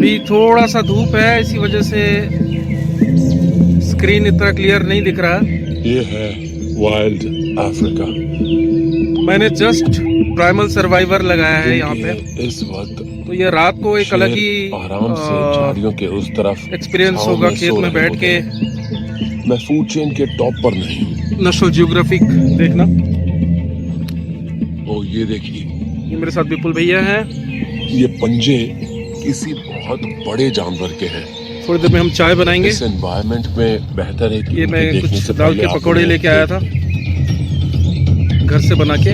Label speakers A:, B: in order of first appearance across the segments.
A: अभी थोड़ा सा धूप है, इसी वजह से स्क्रीन इतना क्लियर नहीं दिख रहा।
B: ये है वाइल्ड अफ्रीका।
A: मैंने जस्ट प्राइमल सर्वाइवर लगाया है यहाँ पे,
B: इस वक्त
A: तो ये रात को एक अलग ही
B: आराम से झाड़ियों के उस तरफ
A: एक्सपीरियंस होगा खेत में बैठ के।
B: मैं फूड चेन के टॉप पर नहीं हूँ।
A: नेशनल जियोग्राफिक देखना।
B: ओ ये देखिए,
A: ये मेरे साथ विपुल भैया हैं।
B: ये पंजे किसी बहुत बड़े जानवर के हैं।
A: थोड़ी देर में हम चाय बनाएंगे।
B: इस एनवायरनमेंट में बेहतर है कि
A: ये मैं
B: देखने
A: कुछ
B: से
A: दाल
B: पहले
A: के पकौड़े लेके आया था घर से बना के।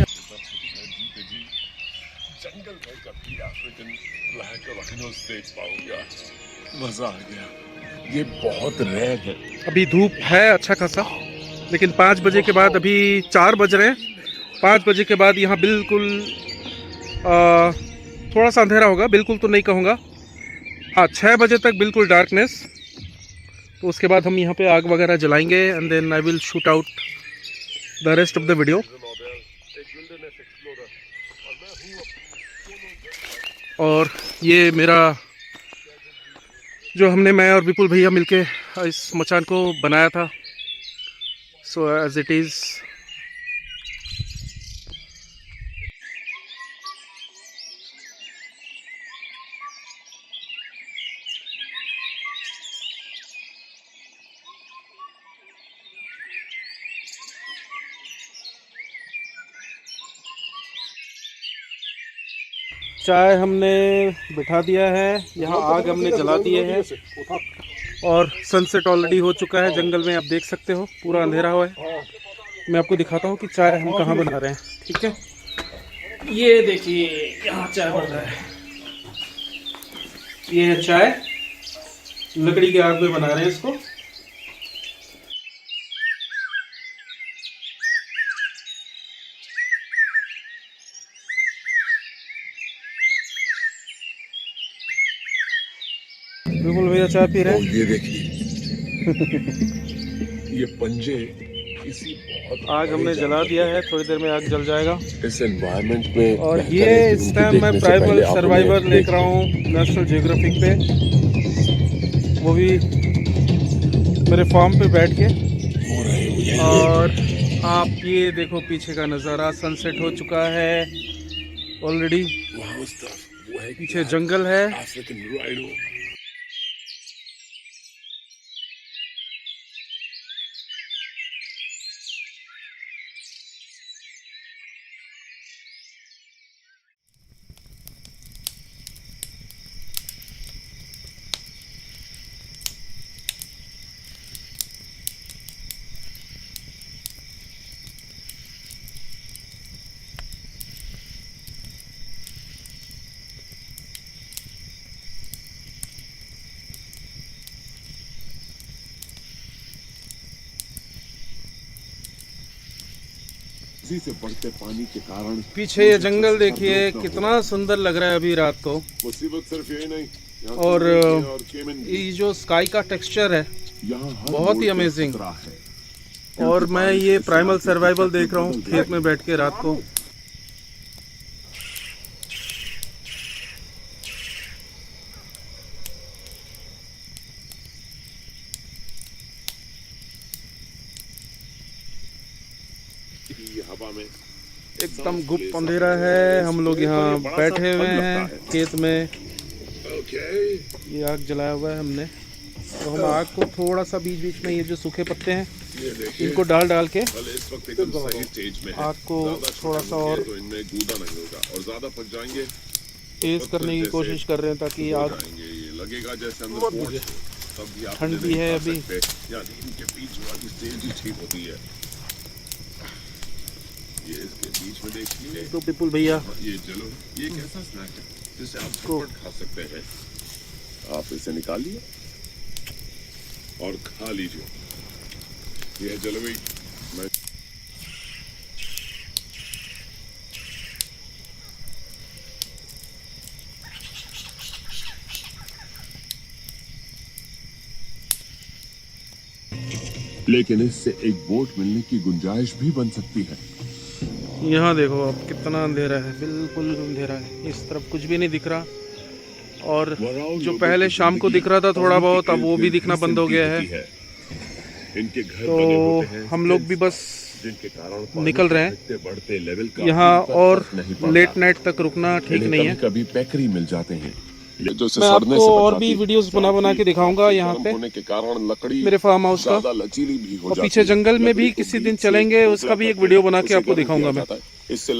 B: जंगल में कभी अफ्रीकन ब्लैक राइनोस देख पाऊंगा। मजा आ गया। ये बहुत रेयर है।
A: अभी धूप है अच्छा खासा, लेकिन 5 बजे के बाद, अभी 4 बज रहे हैं, 5 बजे के बाद यहाँ बिल्कुल थोड़ा सा अंधेरा होगा। बिल्कुल तो नहीं कहूँगा, हाँ 6 बजे तक बिल्कुल डार्कनेस। तो उसके बाद हम यहाँ पे आग वगैरह जलाएंगे and then I will shoot out the rest of the video. और ये मेरा जो मैं और विपुल भैया मिलके इस मचान को बनाया था, सो एज इट इज़। चाय हमने बिठा दिया है, यहाँ आग हमने जला दिए हैं और सनसेट ऑलरेडी हो चुका है जंगल में। आप देख सकते हो पूरा अंधेरा हुआ है। मैं आपको दिखाता हूँ कि चाय हम कहाँ बना रहे हैं। ठीक है, ये देखिए यहाँ चाय बन रहा है। ये है चाय, लकड़ी के आग में बना रहे हैं इसको। बिल्कुल भैया चाय पी रहे हैं।
B: ये देखिए ये पंजे किसी बहुत
A: आग हमने जला दिया है, थोड़ी देर में आग जल जाएगा।
B: इस एनवायरनमेंट में
A: और ये इस टाइम मैं प्राइमल सर्वाइवर देख रहा हूँ नेशनल जियोग्राफिक पे, वो भी मेरे फार्म पे बैठ के। और आप ये देखो पीछे का नज़ारा, सनसेट हो चुका है ऑलरेडी। पीछे जंगल है।
B: से बढ़ते पानी के कारण
A: पीछे ये जंगल देखिए कितना सुंदर लग रहा है अभी रात को।
B: मुसीबत सिर्फ यही नहीं,
A: और ये जो स्काई का टेक्सचर है बहुत ही अमेजिंग। और मैं ये प्राइमल सर्वाइवल देख रहा हूँ खेत में बैठ के रात को।
B: हवा में
A: एकदम गुप्त अंधेरा है, हम लोग यहाँ बैठे हुए हैं खेत में। ये आग जलाया हुआ है हमने, तो हम आग को थोड़ा सा बीच बीच में ये जो सूखे पत्ते हैं इनको डाल के आग को थोड़ा सा और तेज करने की कोशिश कर रहे हैं ताकि आग
B: लगेगा जैसे
A: ठंड भी है अभी।
B: होती है ये इसके बीच में देखिए।
A: तो विपुल भैया
B: ये चलो, ये एक ऐसा स्नैक है जिसे आप झटपट खा सकते हैं। आप इसे निकालिए और खा लीजिए। ये जलेबी मैं लेकिन इससे एक बोट मिलने की गुंजाइश भी बन सकती है।
A: यहाँ देखो अब कितना अंधेरा है, बिल्कुल अंधेरा है। इस तरफ कुछ भी नहीं दिख रहा, और जो पहले शाम को दिख रहा था थोड़ा बहुत, अब वो भी दिखना बंद हो गया है।
B: इनके घर
A: तो
B: बने होते हैं
A: हम लोग भी बस
B: जिनके कारण
A: निकल रहे हैं।
B: बढ़ते लेवल का
A: यहाँ और
B: नहीं पड़ता।
A: लेट नाइट तक रुकना ठीक नहीं है।
B: कभी पैकरी मिल जाते हैं
A: मैं आपको और भी वीडियोस बना के दिखाऊंगा यहाँ पे
B: होने के कारण लकड़ी
A: मेरे फार्म हाउस का,
B: ज्यादा लचीली भी हो
A: और
B: जाती
A: पीछे
B: है।
A: जंगल में भी
B: लकड़ी को
A: किसी
B: बीच
A: दिन
B: से
A: चलेंगे, उसका भी एक वीडियो बना के
B: उसे
A: आपको
B: गर्म किया
A: दिखाऊंगा मैं।
B: जाता है। इससे